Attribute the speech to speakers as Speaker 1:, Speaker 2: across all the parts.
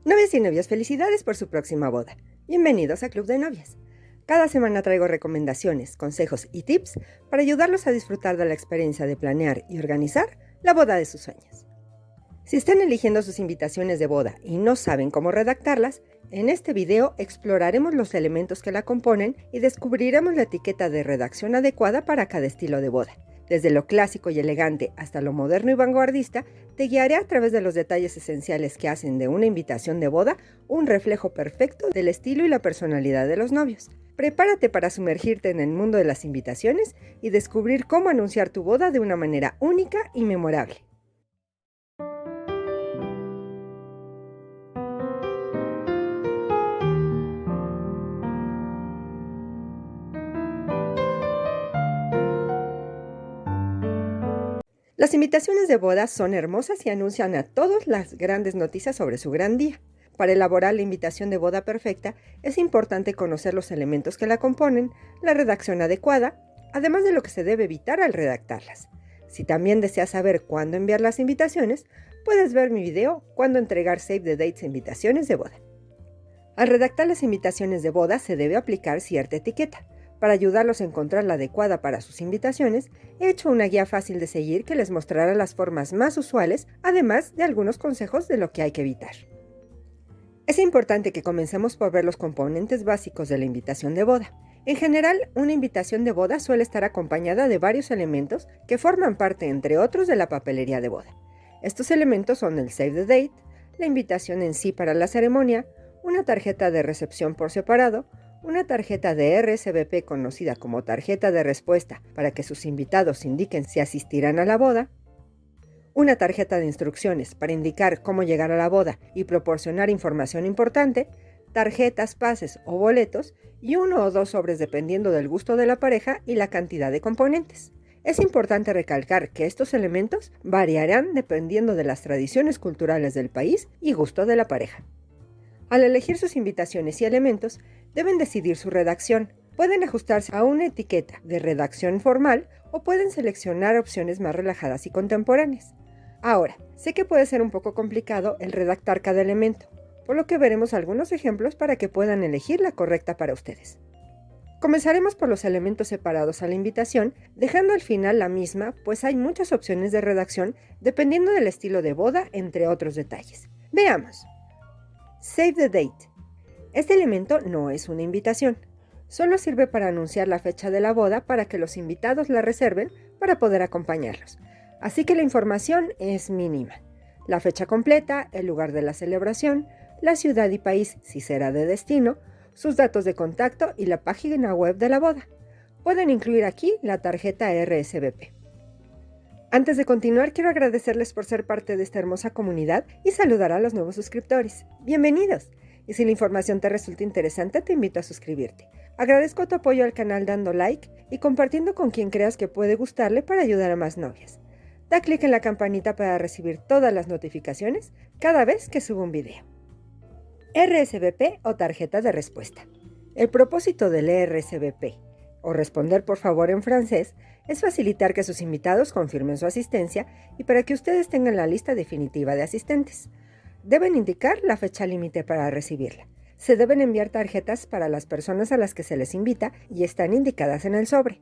Speaker 1: Novias y novios, felicidades por su próxima boda. Bienvenidos a Club de Novias. Cada semana traigo recomendaciones, consejos y tips para ayudarlos a disfrutar de la experiencia de planear y organizar la boda de sus sueños. Si están eligiendo sus invitaciones de boda y no saben cómo redactarlas, en este video exploraremos los elementos que la componen y descubriremos la etiqueta de redacción adecuada para cada estilo de boda. Desde lo clásico y elegante hasta lo moderno y vanguardista, te guiaré a través de los detalles esenciales que hacen de una invitación de boda un reflejo perfecto del estilo y la personalidad de los novios. Prepárate para sumergirte en el mundo de las invitaciones y descubrir cómo anunciar tu boda de una manera única y memorable. Las invitaciones de boda son hermosas y anuncian a todos las grandes noticias sobre su gran día. Para elaborar la invitación de boda perfecta, es importante conocer los elementos que la componen, la redacción adecuada, además de lo que se debe evitar al redactarlas. Si también deseas saber cuándo enviar las invitaciones, puedes ver mi video Cuándo entregar Save the Dates e invitaciones de boda. Al redactar las invitaciones de boda se debe aplicar cierta etiqueta. Para ayudarlos a encontrar la adecuada para sus invitaciones, he hecho una guía fácil de seguir que les mostrará las formas más usuales, además de algunos consejos de lo que hay que evitar. Es importante que comencemos por ver los componentes básicos de la invitación de boda. En general, una invitación de boda suele estar acompañada de varios elementos que forman parte, entre otros, de la papelería de boda. Estos elementos son el Save the Date, la invitación en sí para la ceremonia, una tarjeta de recepción por separado, una tarjeta de RSVP conocida como tarjeta de respuesta para que sus invitados indiquen si asistirán a la boda, una tarjeta de instrucciones para indicar cómo llegar a la boda y proporcionar información importante, tarjetas, pases o boletos y 1 o 2 sobres dependiendo del gusto de la pareja y la cantidad de componentes. Es importante recalcar que estos elementos variarán dependiendo de las tradiciones culturales del país y gusto de la pareja. Al elegir sus invitaciones y elementos, deben decidir su redacción. Pueden ajustarse a una etiqueta de redacción formal o pueden seleccionar opciones más relajadas y contemporáneas. Ahora, sé que puede ser un poco complicado el redactar cada elemento, por lo que veremos algunos ejemplos para que puedan elegir la correcta para ustedes. Comenzaremos por los elementos separados a la invitación, dejando al final la misma, pues hay muchas opciones de redacción dependiendo del estilo de boda, entre otros detalles. Veamos. Save the Date. Este elemento no es una invitación, solo sirve para anunciar la fecha de la boda para que los invitados la reserven para poder acompañarlos. Así que la información es mínima. La fecha completa, el lugar de la celebración, la ciudad y país si será de destino, sus datos de contacto y la página web de la boda. Pueden incluir aquí la tarjeta RSVP. Antes de continuar, quiero agradecerles por ser parte de esta hermosa comunidad y saludar a los nuevos suscriptores. ¡Bienvenidos! Y si la información te resulta interesante, te invito a suscribirte. Agradezco tu apoyo al canal dando like y compartiendo con quien creas que puede gustarle para ayudar a más novias. Da clic en la campanita para recibir todas las notificaciones cada vez que subo un video. RSVP o tarjeta de respuesta. El propósito del RSVP, o responder por favor en francés, es facilitar que sus invitados confirmen su asistencia y para que ustedes tengan la lista definitiva de asistentes. Deben indicar la fecha límite para recibirla. Se deben enviar tarjetas para las personas a las que se les invita y están indicadas en el sobre.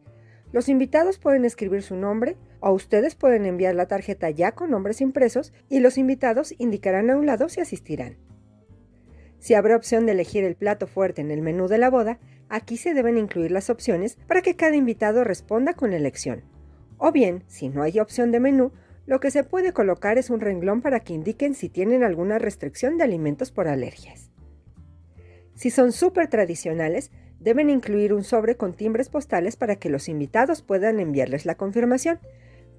Speaker 1: Los invitados pueden escribir su nombre o ustedes pueden enviar la tarjeta ya con nombres impresos y los invitados indicarán a un lado si asistirán. Si habrá opción de elegir el plato fuerte en el menú de la boda, aquí se deben incluir las opciones para que cada invitado responda con elección. O bien, si no hay opción de menú, lo que se puede colocar es un renglón para que indiquen si tienen alguna restricción de alimentos por alergias. Si son súper tradicionales, deben incluir un sobre con timbres postales para que los invitados puedan enviarles la confirmación.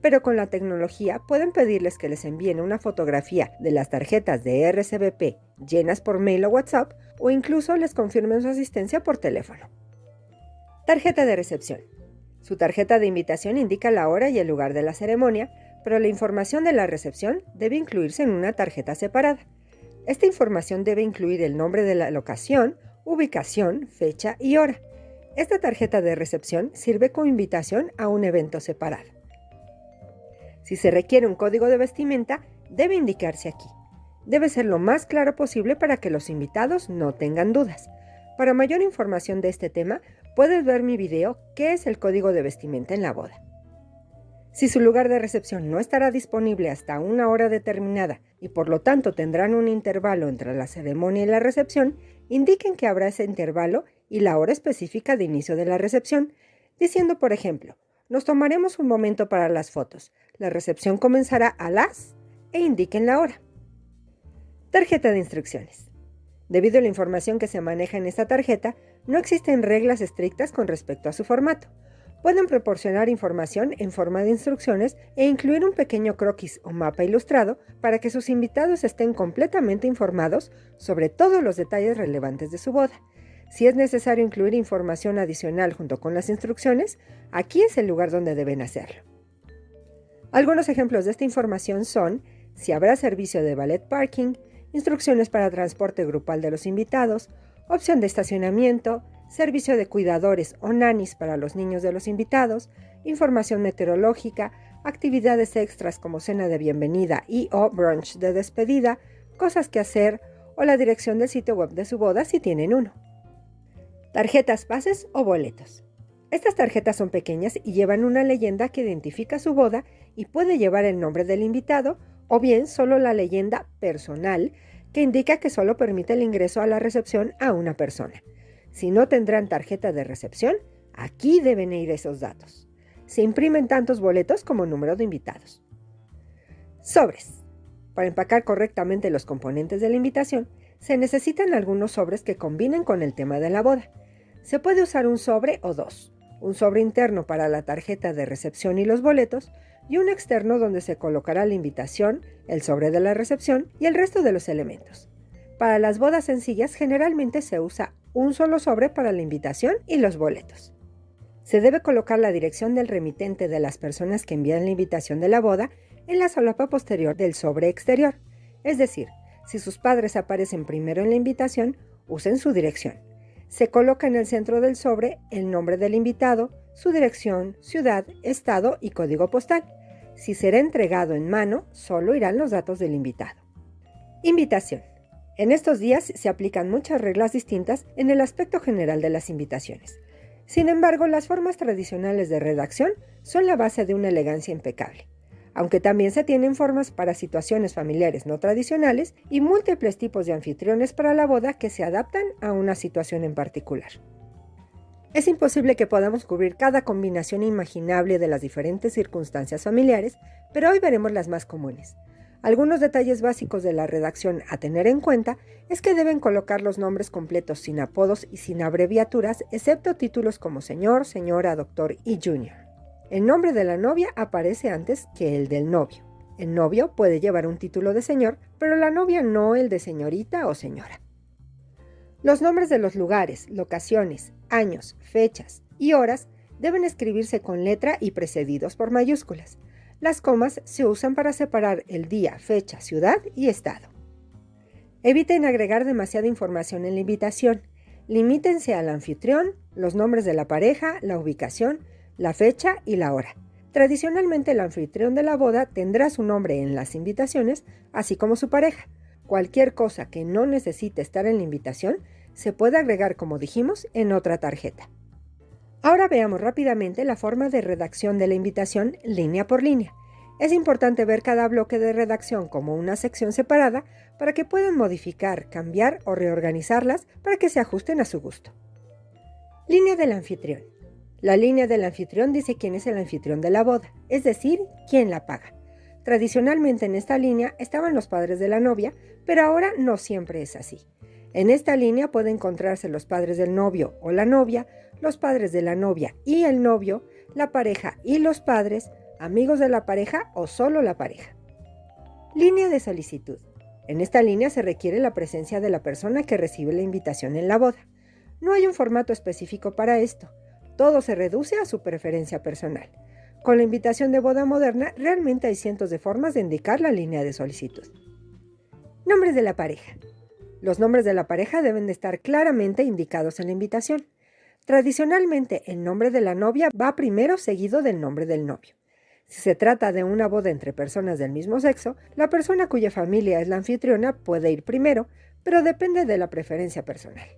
Speaker 1: Pero con la tecnología pueden pedirles que les envíen una fotografía de las tarjetas de RSVP llenas por mail o WhatsApp o incluso les confirmen su asistencia por teléfono. Tarjeta de recepción. Su tarjeta de invitación indica la hora y el lugar de la ceremonia, pero la información de la recepción debe incluirse en una tarjeta separada. Esta información debe incluir el nombre de la locación, ubicación, fecha y hora. Esta tarjeta de recepción sirve como invitación a un evento separado. Si se requiere un código de vestimenta, debe indicarse aquí. Debe ser lo más claro posible para que los invitados no tengan dudas. Para mayor información de este tema, puedes ver mi video ¿Qué es el código de vestimenta en la boda? Si su lugar de recepción no estará disponible hasta una hora determinada y por lo tanto tendrán un intervalo entre la ceremonia y la recepción, indiquen que habrá ese intervalo y la hora específica de inicio de la recepción, diciendo, por ejemplo, nos tomaremos un momento para las fotos. La recepción comenzará a las... e indiquen la hora. Tarjeta de instrucciones. Debido a la información que se maneja en esta tarjeta, no existen reglas estrictas con respecto a su formato. Pueden proporcionar información en forma de instrucciones e incluir un pequeño croquis o mapa ilustrado para que sus invitados estén completamente informados sobre todos los detalles relevantes de su boda. Si es necesario incluir información adicional junto con las instrucciones, aquí es el lugar donde deben hacerlo. Algunos ejemplos de esta información son si habrá servicio de valet parking, instrucciones para transporte grupal de los invitados, opción de estacionamiento, servicio de cuidadores o nannies para los niños de los invitados, información meteorológica, actividades extras como cena de bienvenida y o brunch de despedida, cosas que hacer o la dirección del sitio web de su boda si tienen uno. Tarjetas pases o boletos. Estas tarjetas son pequeñas y llevan una leyenda que identifica su boda y puede llevar el nombre del invitado o bien solo la leyenda personal que indica que solo permite el ingreso a la recepción a una persona. Si no tendrán tarjeta de recepción, aquí deben ir esos datos. Se imprimen tantos boletos como número de invitados. Sobres. Para empacar correctamente los componentes de la invitación, se necesitan algunos sobres que combinen con el tema de la boda. Se puede usar un sobre o dos. Un sobre interno para la tarjeta de recepción y los boletos, y un externo donde se colocará la invitación, el sobre de la recepción y el resto de los elementos. Para las bodas sencillas generalmente se usa un solo sobre para la invitación y los boletos. Se debe colocar la dirección del remitente de las personas que envían la invitación de la boda en la solapa posterior del sobre exterior. Es decir, si sus padres aparecen primero en la invitación, usen su dirección. Se coloca en el centro del sobre el nombre del invitado, su dirección, ciudad, estado y código postal. Si será entregado en mano, solo irán los datos del invitado. Invitación. En estos días se aplican muchas reglas distintas en el aspecto general de las invitaciones. Sin embargo, las formas tradicionales de redacción son la base de una elegancia impecable, aunque también se tienen formas para situaciones familiares no tradicionales y múltiples tipos de anfitriones para la boda que se adaptan a una situación en particular. Es imposible que podamos cubrir cada combinación imaginable de las diferentes circunstancias familiares, pero hoy veremos las más comunes. Algunos detalles básicos de la redacción a tener en cuenta es que deben colocar los nombres completos sin apodos y sin abreviaturas, excepto títulos como señor, señora, doctor y junior. El nombre de la novia aparece antes que el del novio. El novio puede llevar un título de señor, pero la novia no el de señorita o señora. Los nombres de los lugares, locaciones, años, fechas y horas deben escribirse con letra y precedidos por mayúsculas. Las comas se usan para separar el día, fecha, ciudad y estado. Eviten agregar demasiada información en la invitación. Limítense al anfitrión, los nombres de la pareja, la ubicación, la fecha y la hora. Tradicionalmente el anfitrión de la boda tendrá su nombre en las invitaciones, así como su pareja. Cualquier cosa que no necesite estar en la invitación se puede agregar, como dijimos, en otra tarjeta. Ahora veamos rápidamente la forma de redacción de la invitación línea por línea. Es importante ver cada bloque de redacción como una sección separada para que puedan modificar, cambiar o reorganizarlas para que se ajusten a su gusto. Línea del anfitrión. La línea del anfitrión dice quién es el anfitrión de la boda, es decir, quién la paga. Tradicionalmente en esta línea estaban los padres de la novia, pero ahora no siempre es así. En esta línea pueden encontrarse los padres del novio o la novia, los padres de la novia y el novio, la pareja y los padres, amigos de la pareja o solo la pareja. Línea de solicitud. En esta línea se requiere la presencia de la persona que recibe la invitación en la boda. No hay un formato específico para esto. Todo se reduce a su preferencia personal. Con la invitación de boda moderna, realmente hay cientos de formas de indicar la línea de solicitud. Nombres de la pareja. Los nombres de la pareja deben de estar claramente indicados en la invitación. Tradicionalmente, el nombre de la novia va primero seguido del nombre del novio. Si se trata de una boda entre personas del mismo sexo, la persona cuya familia es la anfitriona puede ir primero, pero depende de la preferencia personal.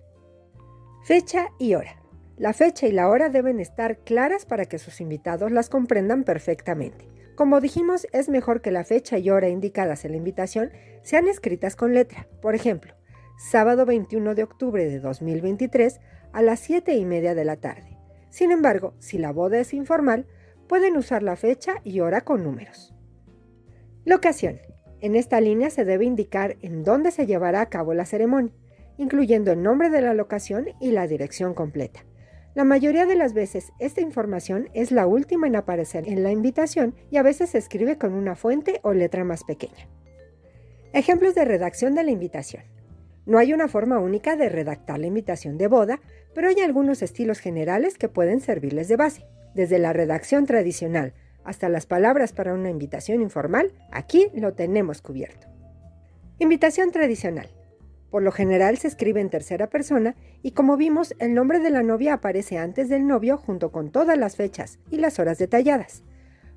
Speaker 1: Fecha y hora. La fecha y la hora deben estar claras para que sus invitados las comprendan perfectamente. Como dijimos, es mejor que la fecha y hora indicadas en la invitación sean escritas con letra. Por ejemplo, sábado 21 de octubre de 2023 a las 7:30 de la tarde. Sin embargo, si la boda es informal, pueden usar la fecha y hora con números. Locación. En esta línea se debe indicar en dónde se llevará a cabo la ceremonia, incluyendo el nombre de la locación y la dirección completa. La mayoría de las veces esta información es la última en aparecer en la invitación y a veces se escribe con una fuente o letra más pequeña. Ejemplos de redacción de la invitación. No hay una forma única de redactar la invitación de boda, pero hay algunos estilos generales que pueden servirles de base. Desde la redacción tradicional hasta las palabras para una invitación informal, aquí lo tenemos cubierto. Invitación tradicional. Por lo general se escribe en tercera persona y como vimos, el nombre de la novia aparece antes del novio junto con todas las fechas y las horas detalladas.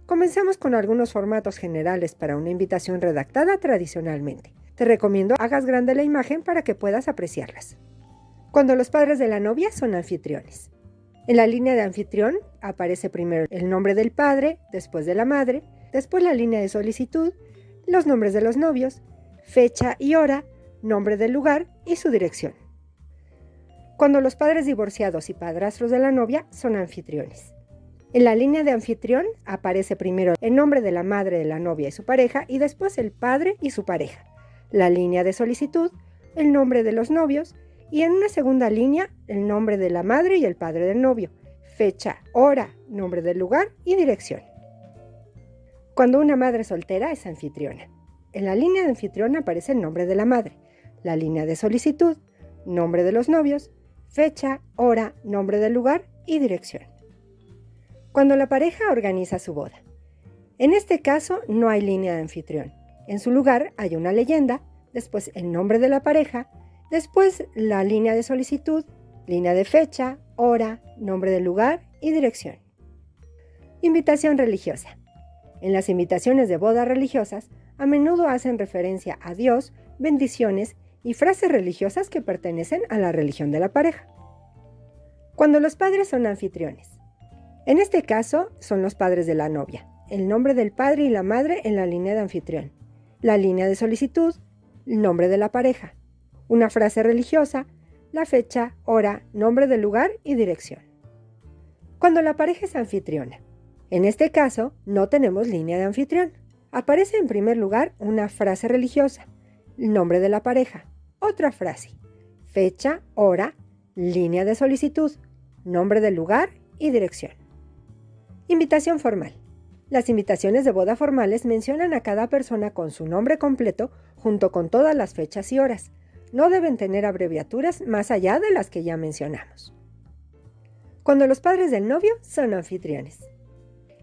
Speaker 1: Comencemos con algunos formatos generales para una invitación redactada tradicionalmente. Te recomiendo hagas grande la imagen para que puedas apreciarlas. Cuando los padres de la novia son anfitriones. En la línea de anfitrión aparece primero el nombre del padre, después de la madre, después la línea de solicitud, los nombres de los novios, fecha y hora, nombre del lugar y su dirección. Cuando los padres divorciados y padrastros de la novia son anfitriones. En la línea de anfitrión aparece primero el nombre de la madre de la novia y su pareja y después el padre y su pareja. La línea de solicitud, el nombre de los novios y en una segunda línea el nombre de la madre y el padre del novio, fecha, hora, nombre del lugar y dirección. Cuando una madre soltera es anfitriona. En la línea de anfitrión aparece el nombre de la madre, la línea de solicitud, nombre de los novios, fecha, hora, nombre del lugar y dirección. Cuando la pareja organiza su boda. En este caso no hay línea de anfitrión. En su lugar hay una leyenda, después el nombre de la pareja, después la línea de solicitud, línea de fecha, hora, nombre del lugar y dirección. Invitación religiosa. En las invitaciones de bodas religiosas, a menudo hacen referencia a Dios, bendiciones y frases religiosas que pertenecen a la religión de la pareja. Cuando los padres son anfitriones. En este caso, son los padres de la novia, el nombre del padre y la madre en la línea de anfitrión, la línea de solicitud, el nombre de la pareja, una frase religiosa, la fecha, hora, nombre del lugar y dirección. Cuando la pareja es anfitriona. En este caso, no tenemos línea de anfitrión. Aparece en primer lugar una frase religiosa, el nombre de la pareja, otra frase, fecha, hora, línea de solicitud, nombre del lugar y dirección. Invitación formal. Las invitaciones de boda formales mencionan a cada persona con su nombre completo junto con todas las fechas y horas. No deben tener abreviaturas más allá de las que ya mencionamos. Cuando los padres del novio son anfitriones.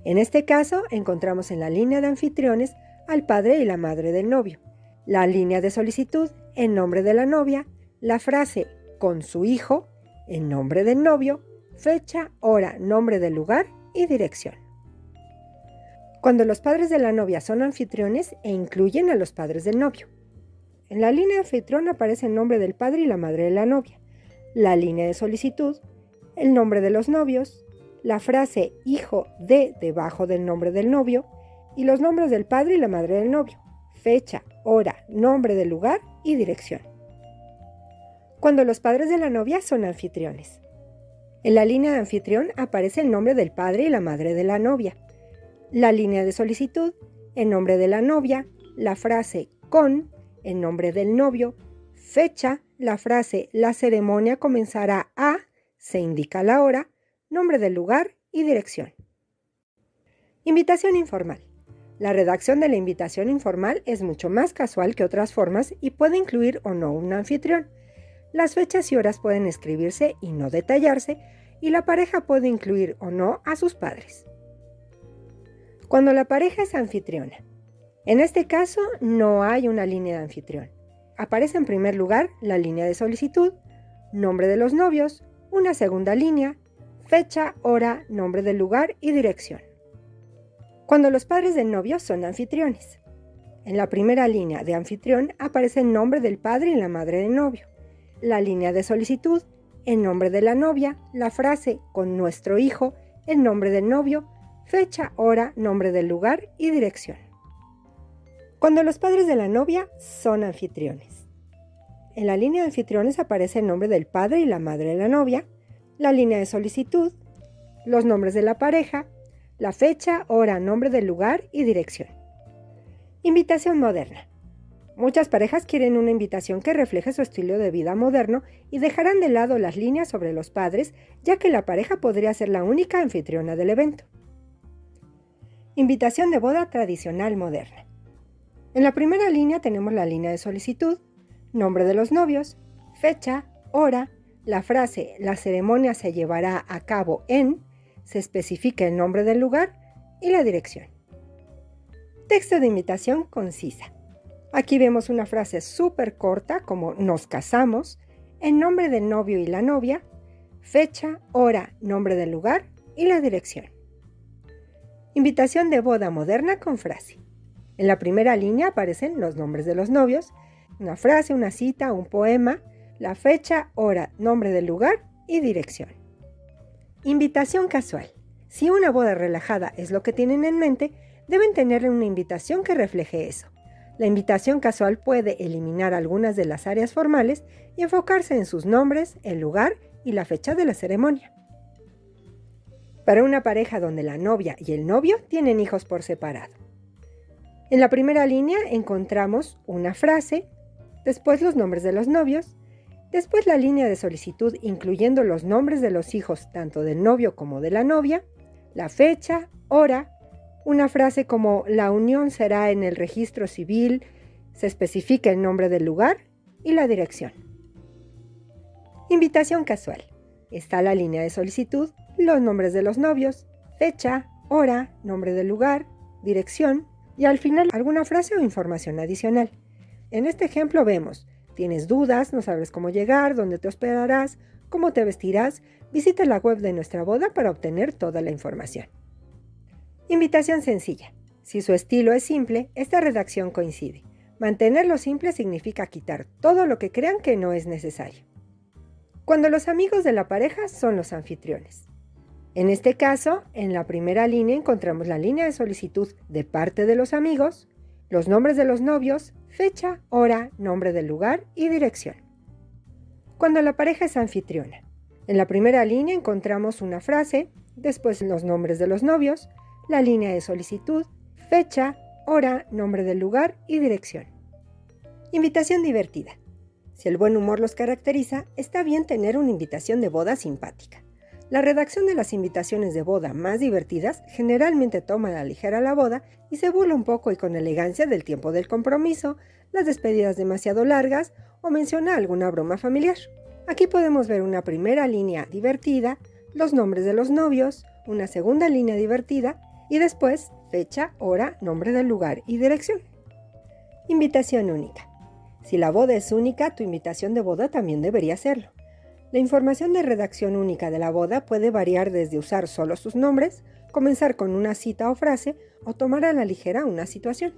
Speaker 1: En este caso, encontramos en la línea de anfitriones al padre y la madre del novio, la línea de solicitud, el nombre de la novia, la frase con su hijo, el nombre del novio, fecha, hora, nombre del lugar y dirección. Cuando los padres de la novia son anfitriones e incluyen a los padres del novio. En la línea de anfitrión aparece el nombre del padre y la madre de la novia, la línea de solicitud, el nombre de los novios, la frase hijo de debajo del nombre del novio y los nombres del padre y la madre del novio, fecha, hora, nombre del lugar y dirección. Cuando los padres de la novia son anfitriones. En la línea de anfitrión aparece el nombre del padre y la madre de la novia, la línea de solicitud, el nombre de la novia, la frase con, el nombre del novio, fecha, la frase la ceremonia comenzará a, se indica la hora, nombre del lugar y dirección. Invitación informal. La redacción de la invitación informal es mucho más casual que otras formas y puede incluir o no un anfitrión. Las fechas y horas pueden escribirse y no detallarse, y la pareja puede incluir o no a sus padres. Cuando la pareja es anfitriona. En este caso no hay una línea de anfitrión. Aparece en primer lugar la línea de solicitud, nombre de los novios, una segunda línea, fecha, hora, nombre del lugar y dirección. Cuando los padres del novio son anfitriones. En la primera línea de anfitrión aparece el nombre del padre y la madre del novio. La línea de solicitud, el nombre de la novia, la frase con nuestro hijo, el nombre del novio, fecha, hora, nombre del lugar y dirección. Cuando los padres de la novia son anfitriones. En la línea de anfitriones aparece el nombre del padre y la madre de la novia, la línea de solicitud, los nombres de la pareja, la fecha, hora, nombre del lugar y dirección. Invitación moderna. Muchas parejas quieren una invitación que refleje su estilo de vida moderno y dejarán de lado las líneas sobre los padres, ya que la pareja podría ser la única anfitriona del evento. Invitación de boda tradicional moderna. En la primera línea tenemos la línea de solicitud, nombre de los novios, fecha, hora, la frase "la ceremonia se llevará a cabo en", se especifica el nombre del lugar y la dirección. Texto de invitación concisa. Aquí vemos una frase súper corta como "nos casamos", el nombre del novio y la novia, fecha, hora, nombre del lugar y la dirección. Invitación de boda moderna con frase. En la primera línea aparecen los nombres de los novios, una frase, una cita, un poema, la fecha, hora, nombre del lugar y dirección. Invitación casual. Si una boda relajada es lo que tienen en mente, deben tener una invitación que refleje eso. La invitación casual puede eliminar algunas de las áreas formales y enfocarse en sus nombres, el lugar y la fecha de la ceremonia. Para una pareja donde la novia y el novio tienen hijos por separado. En la primera línea encontramos una frase, después los nombres de los novios, después la línea de solicitud incluyendo los nombres de los hijos tanto del novio como de la novia, la fecha, hora, una frase como "la unión será en el registro civil", se especifica el nombre del lugar y la dirección. Invitación casual. Está la línea de solicitud, los nombres de los novios, fecha, hora, nombre del lugar, dirección y al final alguna frase o información adicional. En este ejemplo vemos: ¿tienes dudas? ¿No sabes cómo llegar? ¿Dónde te hospedarás? ¿Cómo te vestirás? Visita la web de nuestra boda para obtener toda la información. Invitación sencilla. Si su estilo es simple, esta redacción coincide. Mantenerlo simple significa quitar todo lo que crean que no es necesario. Cuando los amigos de la pareja son los anfitriones. En este caso, en la primera línea encontramos la línea de solicitud de parte de los amigos, los nombres de los novios, fecha, hora, nombre del lugar y dirección. Cuando la pareja es anfitriona. En la primera línea encontramos una frase, después los nombres de los novios, la línea de solicitud, fecha, hora, nombre del lugar y dirección. Invitación divertida. Si el buen humor los caracteriza, está bien tener una invitación de boda simpática. La redacción de las invitaciones de boda más divertidas generalmente toma a la ligera la boda y se burla un poco y con elegancia del tiempo del compromiso, las despedidas demasiado largas o menciona alguna broma familiar. Aquí podemos ver una primera línea divertida, los nombres de los novios, una segunda línea divertida y después fecha, hora, nombre del lugar y dirección. Invitación única. Si la boda es única, tu invitación de boda también debería serlo. La información de redacción única de la boda puede variar desde usar solo sus nombres, comenzar con una cita o frase o tomar a la ligera una situación.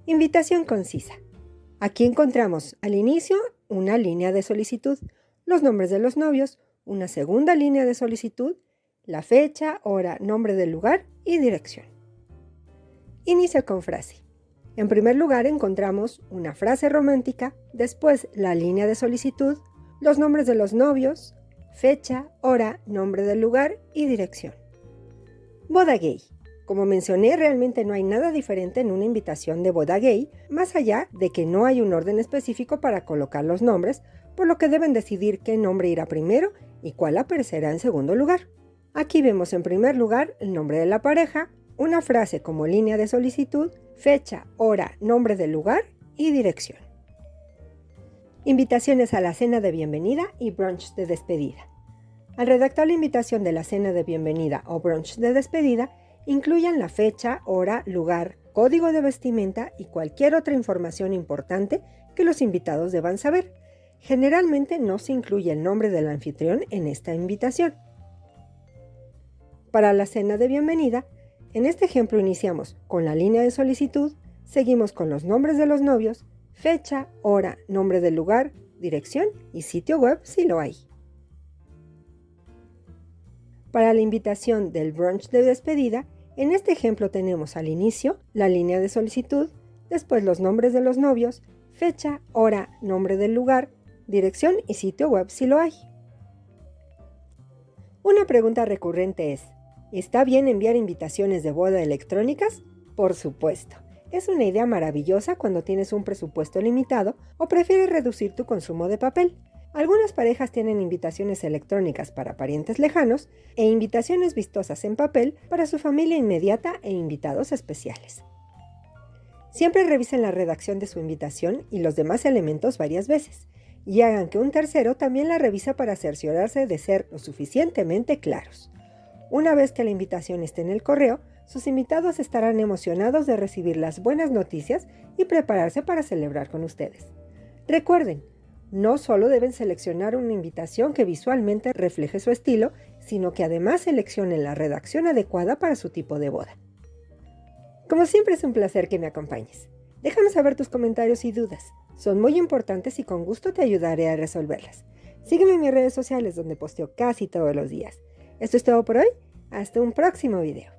Speaker 1: Invitación concisa. Aquí encontramos al inicio una línea de solicitud, los nombres de los novios, una segunda línea de solicitud, la fecha, hora, nombre del lugar y dirección. Inicia con frase. En primer lugar encontramos una frase romántica, después la línea de solicitud, los nombres de los novios, fecha, hora, nombre del lugar y dirección. Boda gay. Como mencioné, realmente no hay nada diferente en una invitación de boda gay, más allá de que no hay un orden específico para colocar los nombres, por lo que deben decidir qué nombre irá primero y cuál aparecerá en segundo lugar. Aquí vemos en primer lugar el nombre de la pareja, una frase como línea de solicitud, fecha, hora, nombre del lugar y dirección. Invitaciones a la cena de bienvenida y brunch de despedida. Al redactar la invitación de la cena de bienvenida o brunch de despedida, incluyan la fecha, hora, lugar, código de vestimenta y cualquier otra información importante que los invitados deban saber. Generalmente no se incluye el nombre del anfitrión en esta invitación. Para la cena de bienvenida, En este ejemplo iniciamos con la línea de solicitud, seguimos con los nombres de los novios, fecha, hora, nombre del lugar, dirección y sitio web si lo hay. Para la invitación del brunch de despedida, en este ejemplo tenemos al inicio la línea de solicitud, después los nombres de los novios, fecha, hora, nombre del lugar, dirección y sitio web si lo hay. Una pregunta recurrente es, ¿está bien enviar invitaciones de boda electrónicas? Por supuesto. Es una idea maravillosa cuando tienes un presupuesto limitado o prefieres reducir tu consumo de papel. Algunas parejas tienen invitaciones electrónicas para parientes lejanos e invitaciones vistosas en papel para su familia inmediata e invitados especiales. Siempre revisen la redacción de su invitación y los demás elementos varias veces, y hagan que un tercero también la revise para cerciorarse de ser lo suficientemente claros. Una vez que la invitación esté en el correo, sus invitados estarán emocionados de recibir las buenas noticias y prepararse para celebrar con ustedes. Recuerden, no solo deben seleccionar una invitación que visualmente refleje su estilo, sino que además seleccionen la redacción adecuada para su tipo de boda. Como siempre es un placer que me acompañes. Déjame saber tus comentarios y dudas. Son muy importantes y con gusto te ayudaré a resolverlas. Sígueme en mis redes sociales donde posteo casi todos los días. Esto es todo por hoy. Hasta un próximo video.